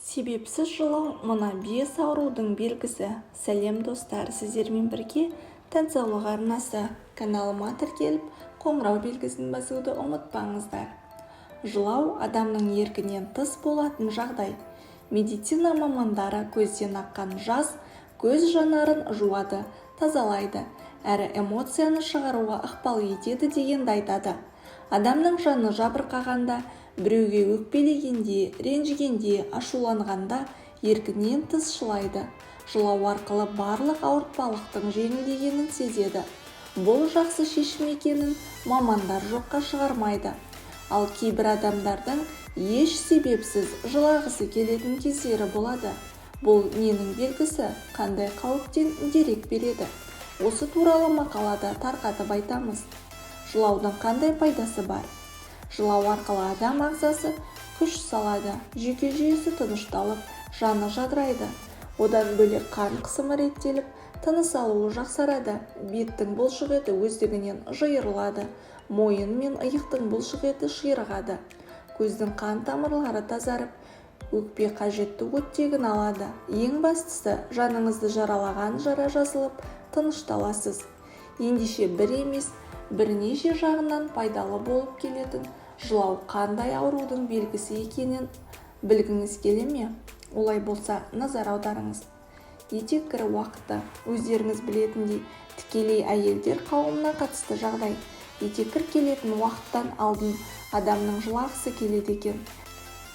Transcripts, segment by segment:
Себепсіз жылау мына бес аурудың белгісі. Сәлем достар, сіздермен бірге денсаулық арнасы. Каналыма тіркеліп, қоңырау белгісін басуды ұмытпаңыздар. Жылау адамның еркінен тыс болатын жағдай. Медицина мамандары көзден аққан жас көз жанарын жуады, тазалайды, әрі эмоцияны шығаруға ықпал етеді дегенді айтады. Адамның жаны жабырқағанда, біреуге өкпелегенде, ренжігенде, ашуланғанда еркінен тыс жылайды. Жылау арқылы барлық ауыртпалықтың жеңілдегенін сезеді. Бұл жақсы шешім екенін мамандар жоққа шығармайды. Ал кейбір адамдардың еш себепсіз жылағысы келетін кездері болады. Бұл ненің белгісі, қандай қауіптен дерек береді? Осы туралы мақалада тарқатып айтамыз. Жылаудың қандай пайдасы бар? Жылау арқылы адам ағзасы күш салады, жүйке жүйесі тынышталып, жаны жадырайды. Одан бөлек қан қысымы реттеліп, тыныс алуы жақсарады. Беттің бұлшық еті өздігінен жиырылады. Мойын мен иықтың бұлшық еті ширығады. Көздің қан тамырлары тазарып, өкпе қажетті оттегін алады. Ең бастысы, жаныңызды жаралаған жара жазылып, тынышталасыз. Ендеше бір емес, бірнеше жағынан пайдалы болып келетін жылау қандай аурудың белгісі екенін білгіңіз келе ме? Олай болса, назар аударыңыз. Етек кіру уақыты. Өздеріңіз білетіндей, тікелей әйелдер қауымына қатысты жағдай. Етек кір келетін уақыттан алдын адамның жылағысы келеді екен.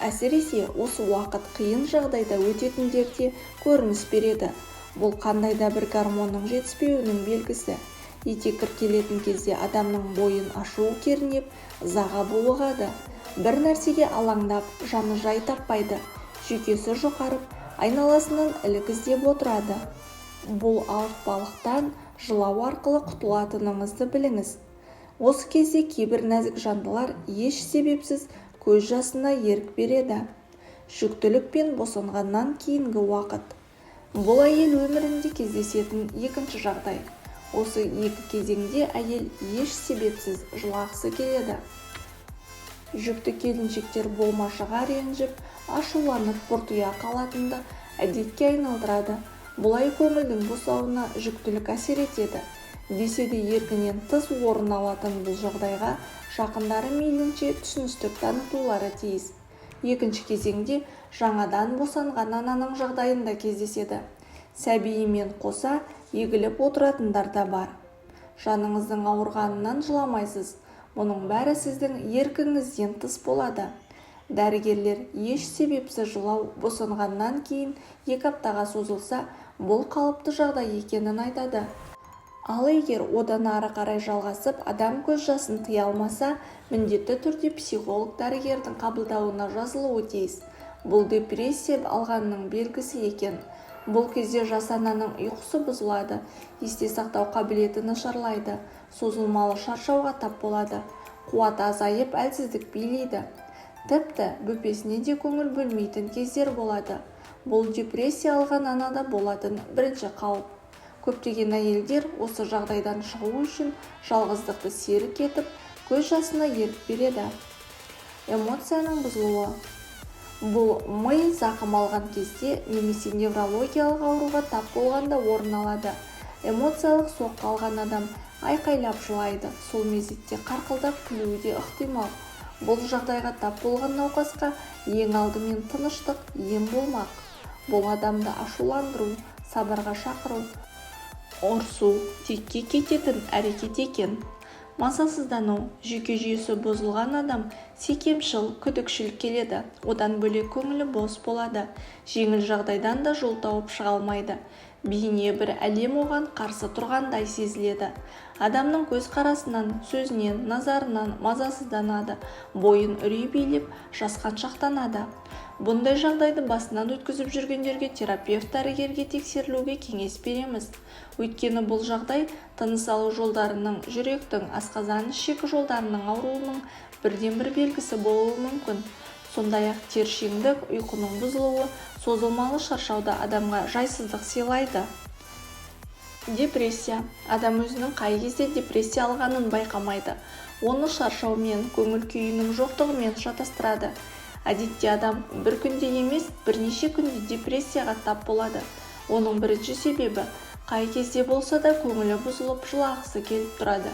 Әсіресе осы уақыт қиын жағдайда өтетіндерде көрініс береді. Бұл қандай да бір гормонның жетіспеуінің белгісі. Етек кір келетін кезде адамның бойын ашу кернеп, ызаға булығады. Бір нәрсеге алаңдап, жаны жай таппайды. Жүйкесі жұқарып, айналасынан ілік іздеп отырады. Бұл ауыртпалықтан жылау арқылы құтылатыныңызды біліңіз. Осы кезде кейбір нәзік жандылар еш себепсіз көз жасына ерік береді. Жүктілік пен босанғаннан кейінгі уақыт. Бұл әйел өмірінде кездесетін екінші жағдай. Осы екі кезеңде әйел еш себепсіз жылағысы келеді. Жүкті келіншектер болмашыға ренжіп, ашуланып бұртия қалатынды әдетке айналдырады. Бұлай көңілдің босауына жүктілік әсер етеді. Десе де еркінен тыс орын алатын бұл жағдайға жақындары мейлінше түсіністік танытулары тиіс. Екінші кезеңде жаңадан босанған ананың жағдайында кездеседі. Сәбиімен қоса егіліп отыратындар да бар. Жаныңыздың ауырғанынан жыламайсыз. Мұның бәрі сіздің еркіңізден тыс болады. Дәрігерлер еш себепсіз жылау босанғаннан кейін 2 аптаға созылса, бұл қалыпты жағдай екенін айтады. Ал егер одан ары қарай жалғасып, адам көз жасын тыя алмаса, міндетті түрде психолог дәрігердің қабылдауына жазылуы тиіс. Бұл депрессия алғанның белгісі екен. Бұл кезде жас ананың ұйқысы бұзылады, есте сақтау қабілеті нашарлайды, созылмалы шаршауға тап болады, қуаты азайып әлсіздік билейді. Тіпті бөпесіне де көңіл бөлмейтін кездер болады. Бұл депрессия алған анада болатын бірінші қауіп. Көптеген әйелдер осы жағдайдан шығу үшін жалғыздықты серік етіп, көз жасына ерік береді. Эмоцияның бұзылуы. Бұл ми зақым алған кезде немесе неврологиялық ауруға тап болғанда орын алады. Эмоциялық соққы алған адам айқайлап жылайды, сол мезетте қарқылдап күлуі де ықтимал. Бұл жағдайға тап болған науқасқа ең алдымен тыныштық ем болмақ. Бұл адамды ашуландыру, сабырға шақыру, ұрсу, текке кететін әрекет екен. Мазасыздану. Жүйке жүйесі бұзылған адам секемшіл, күдікшіл келеді. Одан бөлек көңілі бос болады. Жеңіл жағдайдан да жол тауып шыға алмайды. Бейне бір әлем оған қарсы тұрғандай сезіледі. Адамның көз қарасынан, сөзінен, назарынан мазасызданады. Бойын үрей билеп, жасқаншақтанады. Бұндай жағдайды басынан өткізіп жүргендерге терапевт дәрігерге тексерілуге кеңес береміз. Өйткені бұл жағдай тыныс алу жолдарының, жүректің, асқазан ішек жолдарының ауруының бірден-бір белгісі болуы мүмкін. Сондай-ақ тершеңдік, ұйқының бұзылуы, созылмалы шаршауда адамға жайсыздық сыйлайды. Депрессия. Адам өзінің қай кезде депрессия алғанын байқамайды. Оны шаршаумен, көңіл күйінің жоқтығымен шатастырады. Әдетте адам бір күнде емес, бірнеше күнде депрессияға тап болады. Оның бірінші себебі қай кезде болса да көңілі бұзылып, жылағысы келіп тұрады.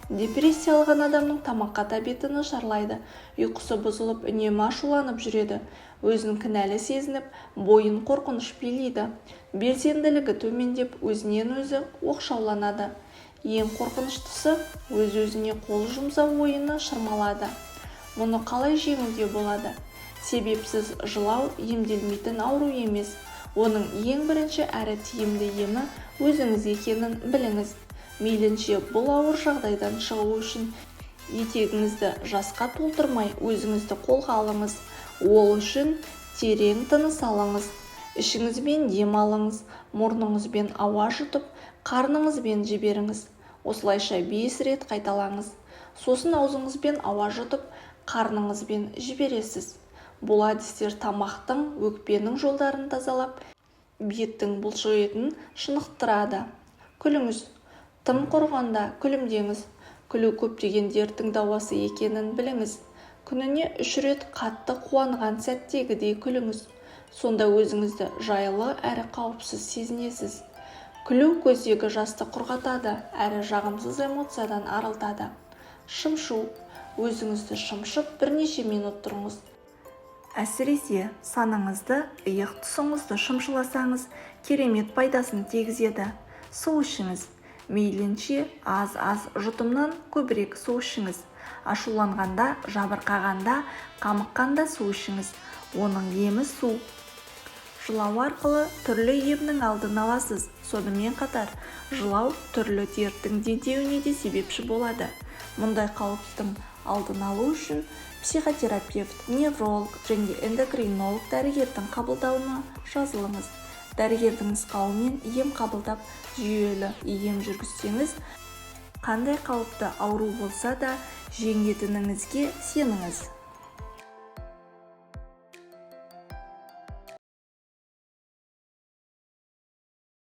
Депрессия алған адамның тамаққа тәбеті нашарлайды, ұйқысы бұзылып, үнемі ашуланып жүреді, өзін кінәлі сезініп, бойын қорқыныш билейді, белсенділігі төмендеп, өзінен өзі оқшауланады. Ең қорқыныштысы, өз-өзіне қол жұмсау ойыны шырмалады. Мұны қалай жеңуге болады? Себепсіз жылау емделмейтін ауру емес. Оның ең бірінші әрі тиімді емі өзіңіз екенін біліңіз. Мейлінше бұл ауыр жағдайдан шығу үшін етегіңізді жасқа толтырмай өзіңізді қолға алыңыз. Ол үшін терең тыныс алыңыз. Ішіңізбен дем алыңыз, мұрныңызбен ауа жұтып, қарныңызбен жіберіңіз. Осылайша 5 рет қайталаңыз. Сосын аузыңызбен ауа жұтып, қарныңызбен жібересіз. Бұл әдістер тамақтың, өкпенің жолдарын тазалап, беттің бұлшық етін шынықтырады. Күліңіз. Тым құрғанда күлімдеңіз. Күлу көптеген дерттің дауасы екенін біліңіз. Күніне 3 рет қатты қуанған сәттегідей күліңіз. Сонда өзіңізді жайлы әрі қауіпсіз сезінесіз. Күлу көздегі жасты құрғатады, әрі жағымсыз эмоциядан арылтады. Шымшу. Өзіңізді шымшып бірнеше минут тұрыңыз. Әсіресе саныңызды, иық тұсыңызды шымшыласаңыз, керемет пайдасын тигізеді. Су ішіңіз. Мейлінше аз-аз жұтымнан көбірек су ішіңіз. Ашуланғанда, жабырқағанда, қамыққанда су ішіңіз. Оның емі су. Жылау арқылы түрлі емнің алдын аласыз. Сонымен қатар, жылау түрлі дерттің дендеуіне де себепші болады. Мұндай қауіптің алдын алу үшін психотерапевт, невролог және эндокринолог дәрігердің қабылдауына жазылыңыз. Дәрігердің нұсқауымен ем қабылдап, жүйелі ем жүргізсеңіз, қандай қауіпті ауру болса да жеңетініңізге сеніңіз.